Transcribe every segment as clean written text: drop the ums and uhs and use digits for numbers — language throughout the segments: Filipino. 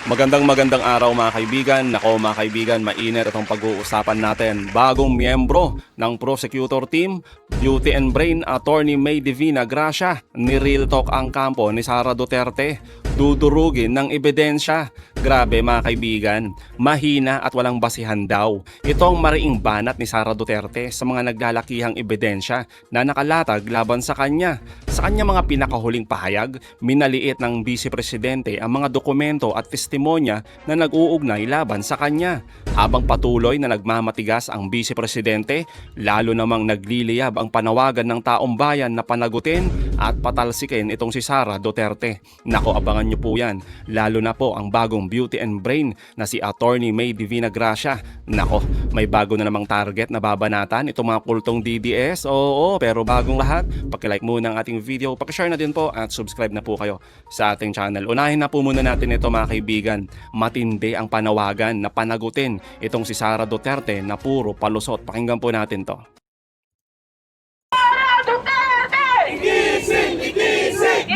Magandang araw mga kaibigan. Nako mga kaibigan, mainit itong pag-uusapan natin. Bagong miyembro ng prosecutor team, Beauty and Brain, Attorney May Divina Gracia, ni Real Talk ang kampo ni Sara Duterte. Dudurugin ng ebidensya. Grabe mga kaibigan, mahina at walang basihan daw. Ito ang mariing banat ni Sara Duterte sa mga naglalakihang ebidensya na nakalatag laban sa kanya. Sa kanya mga pinakahuling pahayag, minaliit ng Vice Presidente ang mga dokumento at testimonya na nag-uugnay laban sa kanya. Habang patuloy na nagmamatigas ang Vice Presidente, lalo namang nagliliyab ang panawagan ng taong bayan na panagutin at patalsikin itong si Sara Duterte. Nako, abangan nyo po yan. Lalo na po ang bagong Beauty and Brain na si Attorney May Divina Gracia. Nako, may bago na namang target na babanatan itong mga kultong DDS. Oo, pero bagong lahat, paki-like muna ang ating video, paki-share na din po at subscribe na po kayo sa ating channel. Unahin na po muna natin ito mga kaibigan. Matindi ang panawagan na panagutin itong si Sara Duterte na puro palusot. Pakinggan po natin to.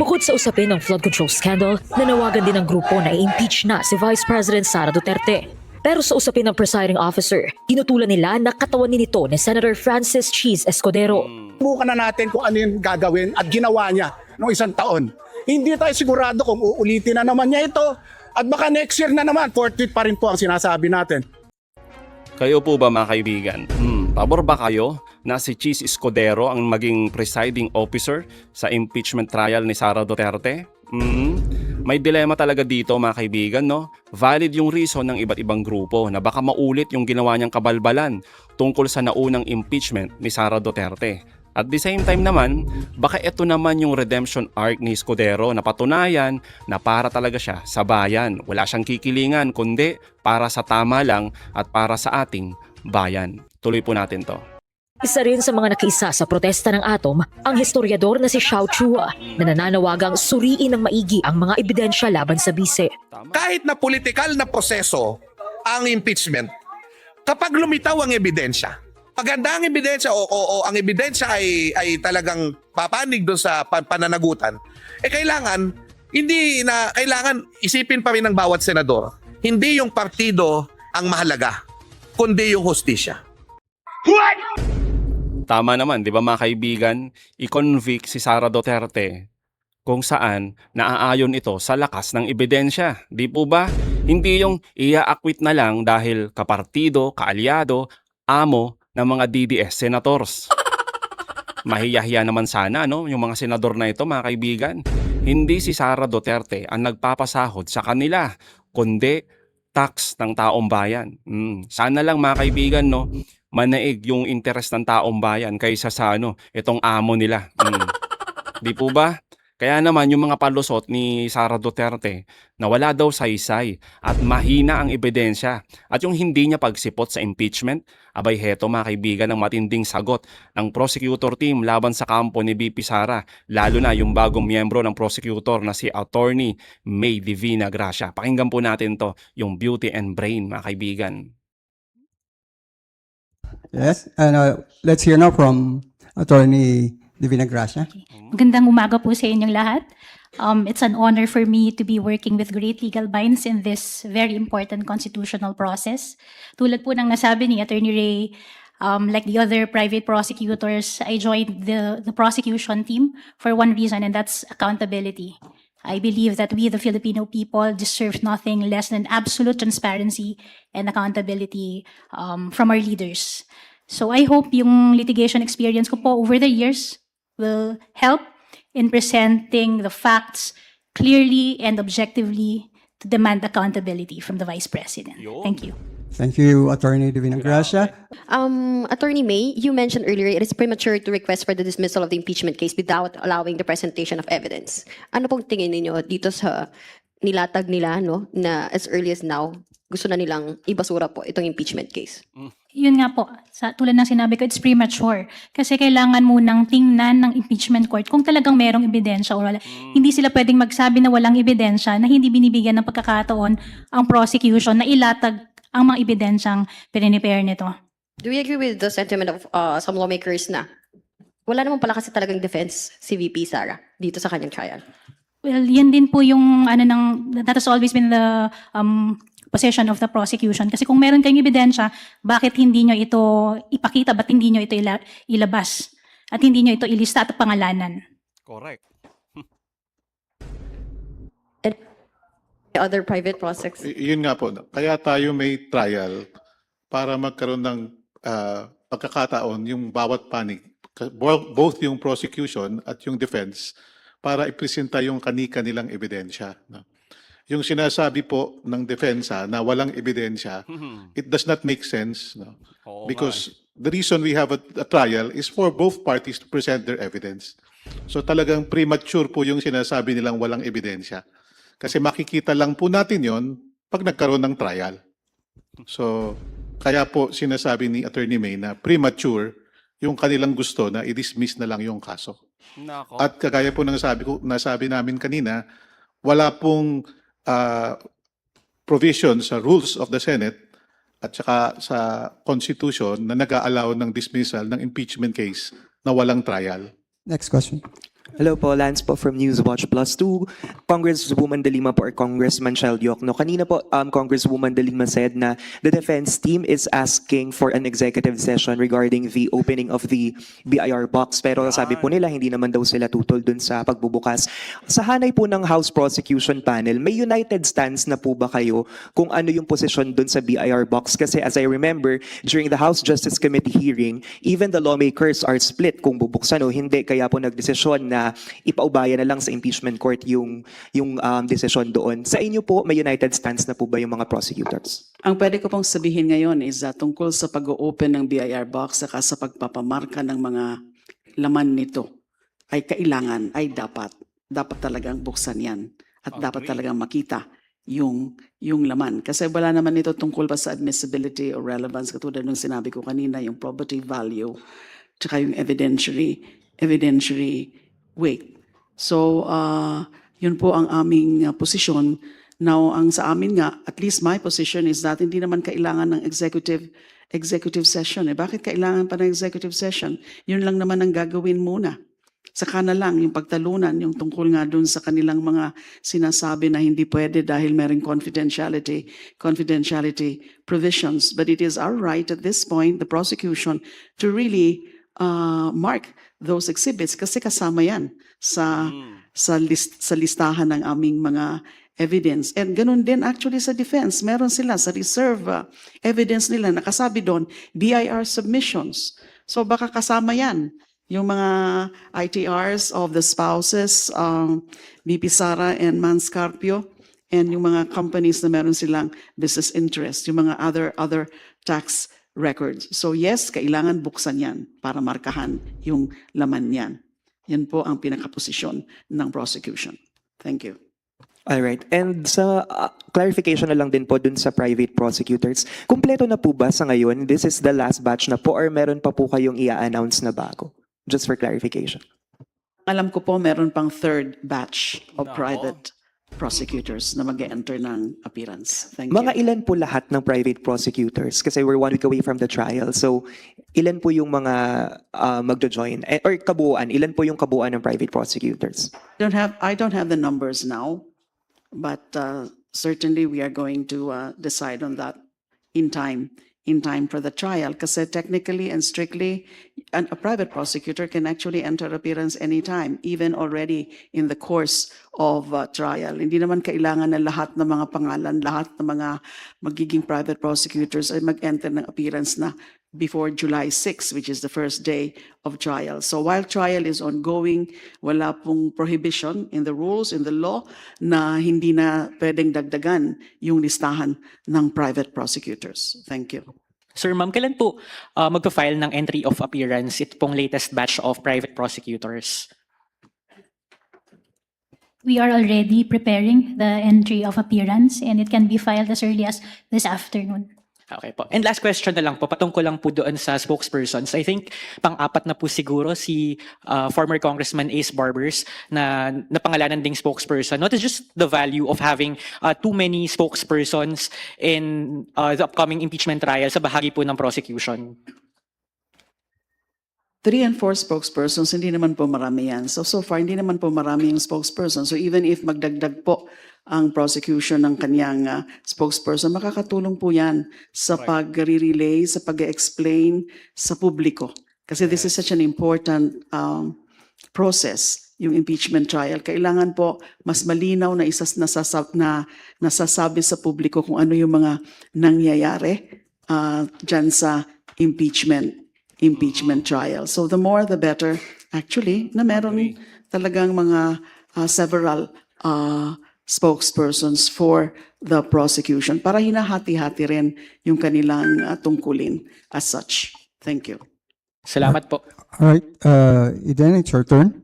Bukod sa usapin ng flood control scandal, nanawagan din ng grupo na i-impeach na si Vice President Sara Duterte. Pero sa usapin ng presiding officer, tinutulan nila na katawanin nito ni Senator Francis Cheese Escudero. Subukan na natin kung ano yung gagawin at ginawa niya noong isang taon. Hindi tayo sigurado kung uulitin na naman niya ito at baka next year na naman, forthwith pa rin po ang sinasabi natin. Kayo po ba mga kaibigan? Pabor ba kayo na si Cheese Escudero ang maging presiding officer sa impeachment trial ni Sara Duterte? May dilema talaga dito mga kaibigan, no? Valid yung reason ng iba't ibang grupo na baka maulit yung ginawa niyang kabalbalan tungkol sa naunang impeachment ni Sara Duterte. At the same time naman, baka ito naman yung redemption arc ni Escudero na patunayan na para talaga siya sa bayan. Wala siyang kikilingan kundi para sa tama lang at para sa ating bayan. Tuloy po natin to. Isa rin sa mga nakiisa sa protesta ng ATOM ang historiador na si Xiao Chua na nananawagang suriin ng maigi ang mga ebidensya laban sa bise. Kahit na politikal na proseso ang impeachment, kapag lumitaw ang ebidensya, maganda ang ebidensya o ang ebidensya ay talagang papanig doon sa pananagutan, kailangan isipin pa rin ng bawat senador, hindi yung partido ang mahalaga, kundi yung hustisya. Tama naman, di ba mga kaibigan? I-convict si Sara Duterte kung saan naaayon ito sa lakas ng ebidensya. Di po ba? Hindi yung ia-acquit na lang dahil kapartido, kaalyado, amo ng mga DDS senators. Mahiyahiya naman sana, no? Yung mga senador na ito, mga kaibigan. Hindi si Sara Duterte ang nagpapasahod sa kanila, kundi tax ng taong bayan. Sana lang mga kaibigan, no? Manaig yung interes ng taong bayan kaysa sa itong amo nila. Di po ba? Kaya naman yung mga palusot ni Sara Duterte na wala daw saysay at mahina ang ebidensya at yung hindi niya pagsipot sa impeachment, abay heto mga kaibigan ang matinding sagot ng prosecutor team laban sa kampo ni VP Sara, lalo na yung bagong miyembro ng prosecutor na si Attorney May Divina Gracia. Pakinggan po natin to, yung Beauty and Brain mga kaibigan. Yes, and let's hear now from Attorney Divina Gracia. Magandang umaga po sa inyong lahat. It's an honor for me to be working with great legal minds in this very important constitutional process. Tulad po ng nasabi ni Attorney Ray, like the other private prosecutors, I joined the prosecution team for one reason, and that's accountability. I believe that we, the Filipino people, deserve nothing less than absolute transparency and accountability from our leaders. So I hope yung litigation experience ko po over the years will help in presenting the facts clearly and objectively to demand accountability from the Vice President. Thank you. Thank you, Attorney Divina Gracia. Attorney May, you mentioned earlier it is premature to request for the dismissal of the impeachment case without allowing the presentation of evidence. Ano pong tingin ninyo dito sa nilatag nila, no, na as early as now, gusto na nilang ibasura po itong impeachment case? Yun nga po, tulad ng sinabi ko, it's premature. Kasi kailangan munang tingnan ng impeachment court kung talagang merong ebidensya o wala. Hindi sila pwedeng magsabi na walang ebidensya, na hindi binibigyan ng pagkakataon ang prosecution na ilatag ang mga ebidensyang pinipare nito. Do we agree with the sentiment of some lawmakers na wala naman pala kasi talagang defense si VP Sara dito sa kanyang trial? Well, yan din po yung that has always been the position of the prosecution. Kasi kung meron kayong ebidensya, bakit hindi nyo ito ipakita, ba't hindi nyo ito ilabas? At hindi nyo ito ilista at pangalanan? Correct. Other private prosecutors. Yun nga po. Kaya tayo may trial para magkaroon ng pagkakataon yung bawat panig, both yung prosecution at yung defense, para ipresenta yung kani-kanilang ebidensya. No? Yung sinasabi po ng depensa na walang ebidensya, it does not make sense. No? Oo Because the reason we have a trial is for both parties to present their evidence. So talagang premature po yung sinasabi nilang walang ebidensya. Kasi makikita lang po natin yon pag nagkaroon ng trial. So kaya po sinasabi ni Attorney May na premature yung kanilang gusto na i-dismiss na lang yung kaso. Nako. At kagaya po ng nasabi namin kanina, wala pong provision sa rules of the Senate at saka sa Constitution na nag-aalaw ng dismissal ng impeachment case na walang trial. Next question. Hello po, Lance po from Newswatch Plus 2. Congresswoman De Lima po or Congressman Child Yocno. Kanina po, Congresswoman De Lima said na the defense team is asking for an executive session regarding the opening of the BIR box. Pero sabi po nila, hindi naman daw sila tutol dun sa pagbubukas. Sa hanay po ng House Prosecution Panel, may united stance na po ba kayo kung ano yung posisyon dun sa BIR box? Kasi as I remember, during the House Justice Committee hearing, even the lawmakers are split kung bubuksan o hindi. Kaya po nagdesisyon na ipaubaya na lang sa impeachment court yung desisyon doon. Sa inyo po, may united stance na po ba yung mga prosecutors? Ang pwede ko pong sabihin ngayon is tungkol sa pag-open ng BIR box saka sa pagpapamarka ng mga laman nito ay kailangan, ay dapat talagang buksan yan at dapat talagang makita yung laman. Kasi wala naman ito tungkol pa sa admissibility or relevance katulad ng sinabi ko kanina, yung property value tsaka yung evidentiary weight. So, yun po ang aming posisyon. Now, ang sa amin nga, at least my position is that hindi naman kailangan ng executive session. Bakit kailangan pa ng executive session? Yun lang naman ang gagawin muna. Saka na lang yung pagtalunan, yung tungkol nga dun sa kanilang mga sinasabi na hindi pwede dahil merong confidentiality provisions. But it is our right at this point, the prosecution, to really mark those exhibits kasi kasama yan sa listahan ng aming mga evidence. And ganun din actually sa defense. Meron sila sa reserve evidence nila. Nakasabi doon, BIR submissions. So baka kasama yan. Yung mga ITRs of the spouses, BP Sara and Manscarpio, and yung mga companies na meron silang business interest, yung mga other tax records. So yes, kailangan buksan yan para markahan yung laman yan. Yan po ang pinakaposisyon ng prosecution. Thank you. Alright. And sa clarification na lang din po dun sa private prosecutors, kumpleto na po ba sa ngayon? This is the last batch na po or meron pa po kayong i-announce na bago? Just for clarification. Alam ko po meron pang third batch of Nako. private prosecutors na mag-enter ng appearance. Thank you. Mga ilan po lahat ng private prosecutors? Kasi we're 1 week away from the trial. So, ilan po yung mga magjo-join? Or kabuuan? Ilan po yung kabuuan ng private prosecutors? I don't have the numbers now, but certainly we are going to decide on that in time for the trial. Kasi technically and strictly, a private prosecutor can actually enter appearance anytime, even already in the course of trial. Hindi naman kailangan na lahat ng mga pangalan, lahat ng mga magiging private prosecutors ay mag-enter ng appearance na before July 6, which is the first day of trial. So while trial is ongoing, wala pong prohibition in the rules, in the law, na hindi na pwedeng dagdagan yung listahan ng private prosecutors. Thank you. Sir, ma'am, kailan po magpa-file ng entry of appearance ito pong latest batch of private prosecutors? We are already preparing the entry of appearance and it can be filed as early as this afternoon. Okay po. And last question na lang po, patungkol lang po doon sa spokespersons. I think pang-apat na po siguro si former Congressman Ace Barbers na napangalanan ding spokesperson. What is just the value of having too many spokespersons in the upcoming impeachment trial sa bahagi po ng prosecution? 3 and 4 spokespersons, hindi naman po marami yan. So far, hindi naman po marami yung spokesperson. So even if magdagdag po ang prosecution ng kanyang spokesperson, makakatulong po yan sa pag-relay, sa pag-explain sa publiko. Kasi this is such an important process, yung impeachment trial. Kailangan po mas malinaw na nasasabi sa publiko kung ano yung mga nangyayari dyan sa impeachment trial. So the more the better actually na meron talagang mga several spokespersons for the prosecution para hinahati-hati rin yung kanilang tungkulin as such. Thank you. Salamat po. All right, Eden, it's your turn.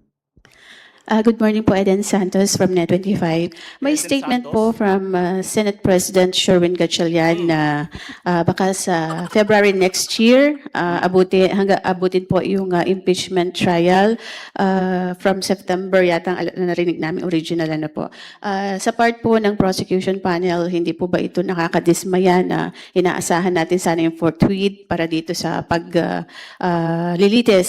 Good morning po, Eden Santos from Net25. May Eden statement Santos. po from Senate President Sherwin Gatchalian na baka sa February next year, abutin po yung impeachment trial from September yata ang narinig namin original po. Sa part po ng prosecution panel, hindi po ba ito nakakadismaya na inaasahan natin sana yung forthwith para dito sa paglilitis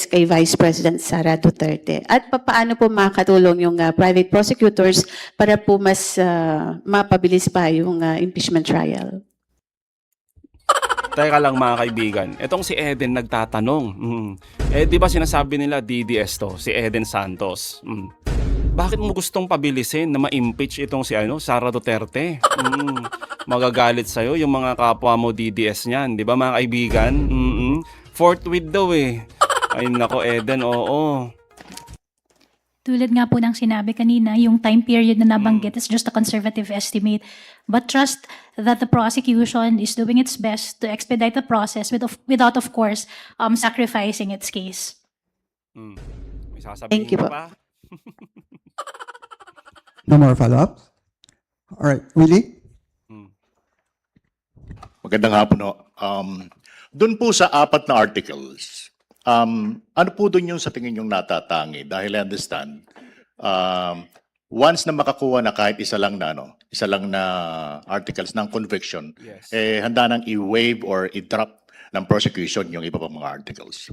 kay Vice President Sara Duterte? At paano po makatulong yung private prosecutors para po mas mapabilis pa yung impeachment trial? Teka lang mga kaibigan, etong si Eden nagtatanong. Eh di ba sinasabi nila DDS to, si Eden Santos. Bakit mo gustong pabilisin na ma-impeach itong si Sara Duterte? Magagalit sa'yo yung mga kapwa mo DDS niyan, di ba mga kaibigan? Forthwith daw eh. Ay nako Eden, oo. Tulad nga po ng sinabi kanina, yung time period na nabanggit is just a conservative estimate. But trust that the prosecution is doing its best to expedite the process without, of course, sacrificing its case. May sasabihin Thank you ka po. pa? No more follow-ups? All right, Willie? Magandang hapon, no. Doon po sa 4 na articles, ano po doon yung sa tingin yung natatangi? Dahil I understand, once na makakuha na kahit isa lang na articles ng conviction, Yes. handa nang i-waive or i-drop ng prosecution yung iba pang mga articles.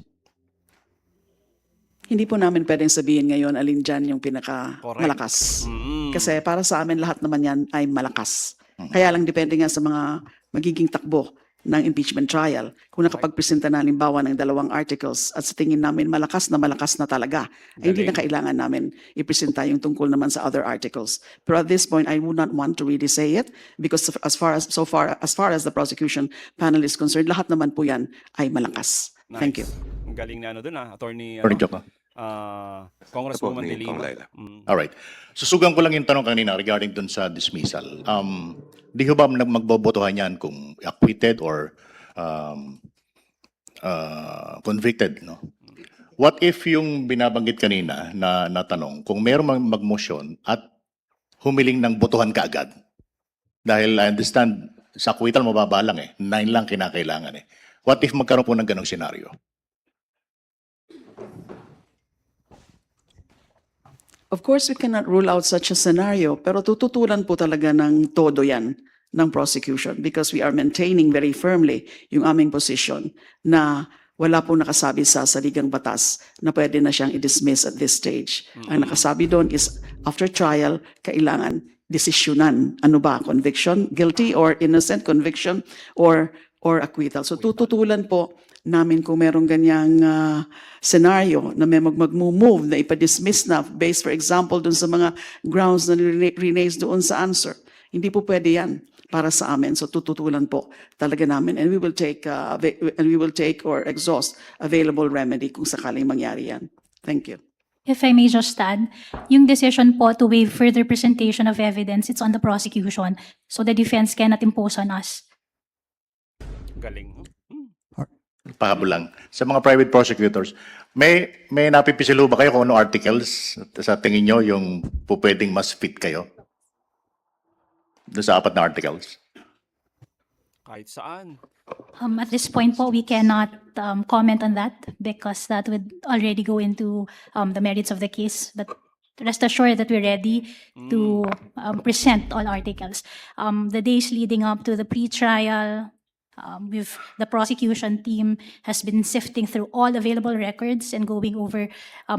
Hindi po namin pwedeng sabihin ngayon alin dyan yung pinaka-malakas. Kasi para sa amin lahat naman yan ay malakas. Kaya lang depende nga sa mga magiging takbo ng impeachment trial. Kung nakapagpresenta na halimbawa ng 2 articles at sa tingin namin malakas na talaga, ay hindi na kailangan namin ipresenta yung tungkol naman sa other articles. Pero at this point, I would not want to really say it because as far as the prosecution panel is concerned, lahat naman po yan ay malakas. Thank you. Ang galing na dun Attorney Joke. Congresswoman De Lima. Alright. Susugan ko lang yung tanong kanina regarding dun sa dismissal. Di ho ba magbobotohan yan kung acquitted or convicted, no? What if yung binabanggit kanina na tanong, kung mayroong magmotion at humiling ng botohan kaagad? Dahil I understand, sa acquittal mababa lang 9 lang kinakailangan What if magkaroon po ng ganong senaryo? Of course, we cannot rule out such a scenario, pero tututulan po talaga ng todo yan ng prosecution because we are maintaining very firmly yung aming position na wala po nakasabi sa saligang batas na pwede na siyang i-dismiss at this stage. Ang nakasabi doon is after trial, kailangan desisyonan. Ano ba? Conviction? Guilty or innocent? Conviction or acquittal? So tututulan po namin kung merong ganyang scenario na may mag-move na ipa-dismiss na based for example dun sa mga grounds na rinaise doon sa answer. Hindi po pwede yan para sa amin. So tututulan po talaga namin and we will take or exhaust available remedy kung sakaling mangyari yan. Thank you. If I may just add, yung decision po to waive further presentation of evidence, it's on the prosecution. So the defense cannot impose on us. Galing. Pahabol lang. Sa mga private prosecutors, may napipisilo ba kayo kung ano articles sa tingin nyo yung pwedeng mas fit kayo? Doon sa 4 na articles? Kahit saan. At this point po, we cannot comment on that because that would already go into the merits of the case. But rest assured that we're ready to present all articles. The days leading up to the pre-trial The prosecution team has been sifting through all available records and going over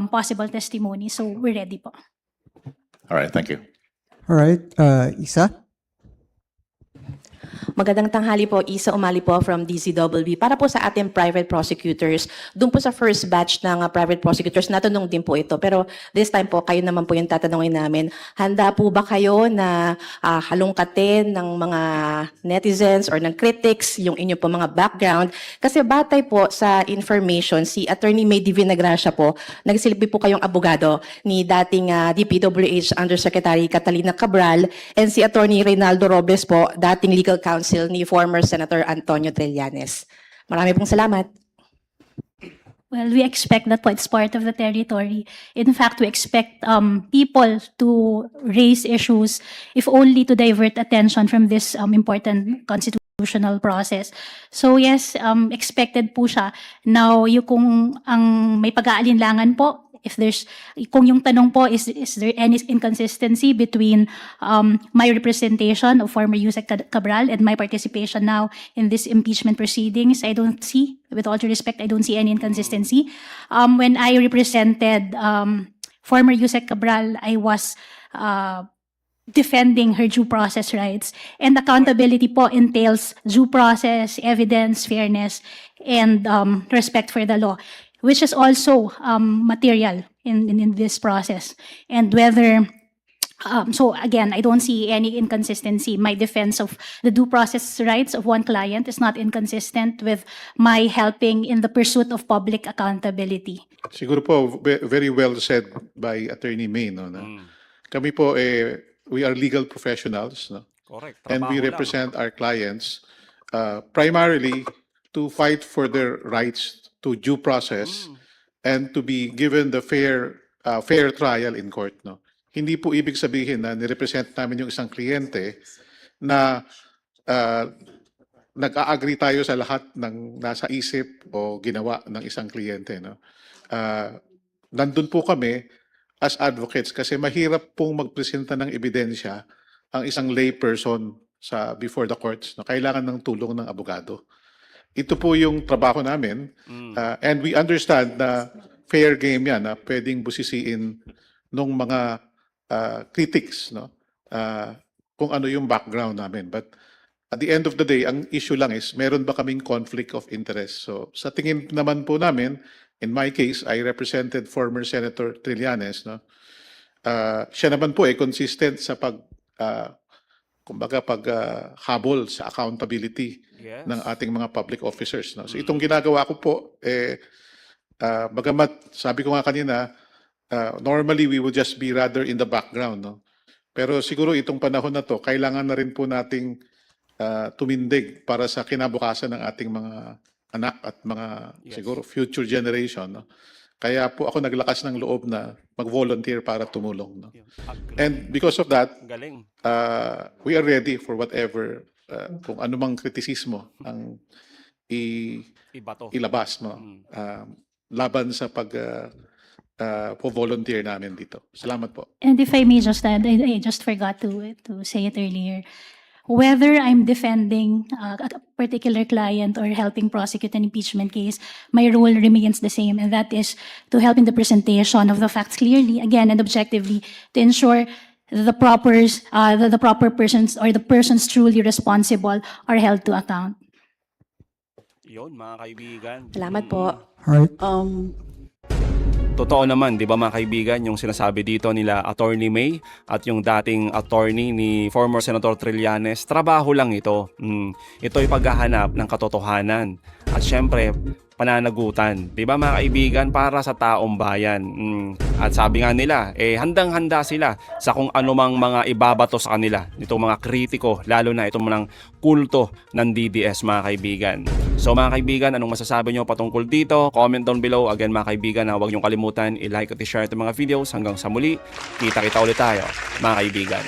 possible testimony. So we're ready po. All right, thank you. All right, Isa? Magandang tanghali po, Isa Umali po from DCWB. Para po sa ating private prosecutors, doon po sa first batch ng private prosecutors, natanong din po ito. Pero this time po, kayo naman po yung tatanungin namin. Handa po ba kayo na halongkatin ng mga netizens or ng critics yung inyo po mga background? Kasi batay po sa information, si Attorney May Divina Gracia po, nagsilbi po kayong abogado ni dating DPWH Undersecretary Catalina Cabral and si Attorney Reynaldo Robles po, dating legal counsel ni former Senator Antonio Trillanes. Marami pong salamat. Well, we expect that po it's part of the territory. In fact, we expect people to raise issues if only to divert attention from this important constitutional process. So yes, expected po siya. Now, kung ang may pag-aalinlangan po, kung yung tanong po is there any inconsistency between my representation of former Yusek Cabral and my participation now in this impeachment proceedings, I don't see, with all due respect, I don't see any inconsistency. When I represented former Yusek Cabral, I was defending her due process rights, and accountability po entails due process, evidence, fairness, and respect for the law, which is also material in this process. And whether, so again, I don't see any inconsistency. My defense of the due process rights of one client is not inconsistent with my helping in the pursuit of public accountability. Siguro po, very well said by Attorney May, no? Na kami po, we are legal professionals, no? Correct. And we Trabaho lang. represent our clients primarily to fight for their rights to due process and to be given the fair trial in court, no. Hindi po ibig sabihin na nirepresent namin yung isang kliyente na nag-a-agree tayo sa lahat ng nasa isip o ginawa ng isang kliyente, no. Nandun po kami as advocates kasi mahirap pong magpresenta ng ebidensya ang isang lay person before the courts, no. Kailangan ng tulong ng abogado. Ito po yung trabaho namin, and we understand na fair game yan, na pwedeng busisiin ng mga critics, no? Kung ano yung background namin. But at the end of the day, ang issue lang is, meron ba kaming conflict of interest? So sa tingin naman po namin, in my case, I represented former Senator Trillanes, no? Siya naman po consistent sa habol sa accountability ng ating mga public officers, no? So itong ginagawa ko po, bagamat sabi ko nga kanina, normally we would just be rather in the background, no? Pero siguro itong panahon na to, kailangan na rin po nating tumindig para sa kinabukasan ng ating mga anak at mga siguro future generation, no? Kaya po ako naglakas ng loob na mag-volunteer para tumulong, no? And because of that, Galing. we are ready for whatever kung anumang kritisismo ang Iba to. ilabas, no? Laban sa volunteer namin dito. Salamat po. And if I may just add, I just forgot to say it earlier. Whether I'm defending a particular client or helping prosecute an impeachment case, my role remains the same, and that is to help in the presentation of the facts clearly, again, and objectively, to ensure the proper persons or the persons truly responsible are held to account. Yun, mga kaibigan. Salamat po. All right. Totoo naman, di ba mga kaibigan, yung sinasabi dito nila Attorney May at yung dating attorney ni former Senator Trillanes, trabaho lang ito. Ito ay paghahanap ng katotohanan. At syempre, pananagutan. Di ba mga kaibigan, para sa taong bayan. At sabi nga nila, handang-handa sila sa kung anumang mga ibabato sa kanila. Itong mga kritiko, lalo na itong mga kulto ng DDS mga kaibigan. So mga kaibigan, anong masasabi nyo patungkol dito? Comment down below. Again mga kaibigan, huwag niyong kalimutan i-like at i-share itong mga videos. Hanggang sa muli, kita-kita ulit tayo mga kaibigan.